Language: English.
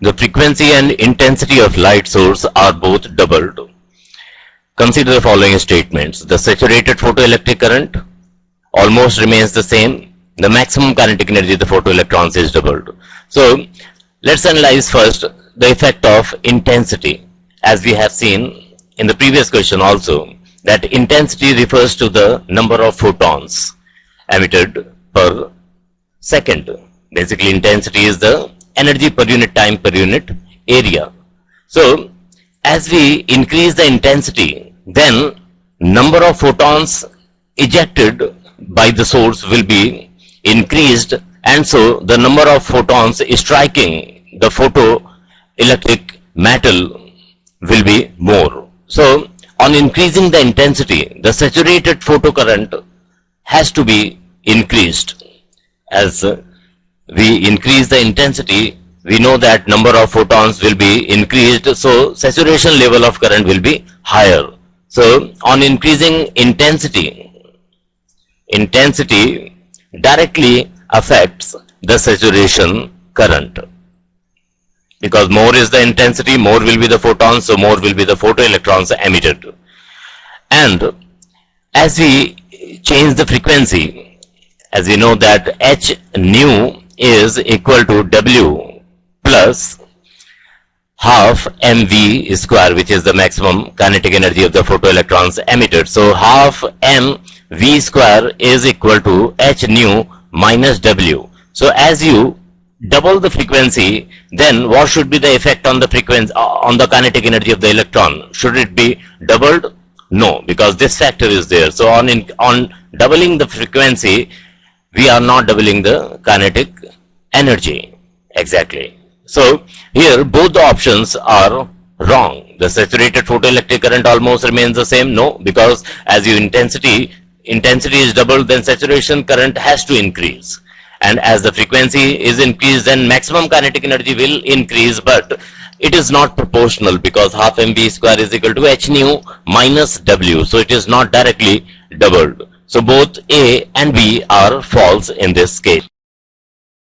the frequency and intensity of light source are both doubled. Consider the following statements. The saturated photoelectric current almost remains the same. The maximum kinetic energy of the photoelectrons is doubled. So let's analyze first the effect of intensity. As we have seen in the previous question also, that intensity refers to the number of photons emitted per second. Basically, intensity is the energy per unit time per unit area. So as we increase the intensity, then number of photons ejected by the source will be increased, and so the number of photons striking the photoelectric metal will be more. So on increasing the intensity, the saturated photocurrent has to be increased. As we increase the intensity, we know that number of photons will be increased, so saturation level of current will be higher. So on increasing intensity directly affects the saturation current. Because more is the intensity, more will be the photons, so more will be the photoelectrons emitted. And as we change the frequency, as we know that h nu is equal to W plus half mv square, which is the maximum kinetic energy of the photoelectrons emitted. So half mv square is equal to h nu minus W. So as you double the frequency, then what should be the effect on the frequency, on the kinetic energy of the electron? Should it be doubled? No, because this factor is there. So on doubling the frequency, we are not doubling the kinetic energy. Exactly. So here both the options are wrong. The saturated photoelectric current almost remains the same. No, because as your intensity is doubled, then saturation current has to increase. And as the frequency is increased, then maximum kinetic energy will increase, but it is not proportional, because half mv square is equal to h nu minus W. So it is not directly doubled. So both A and B are false in this case.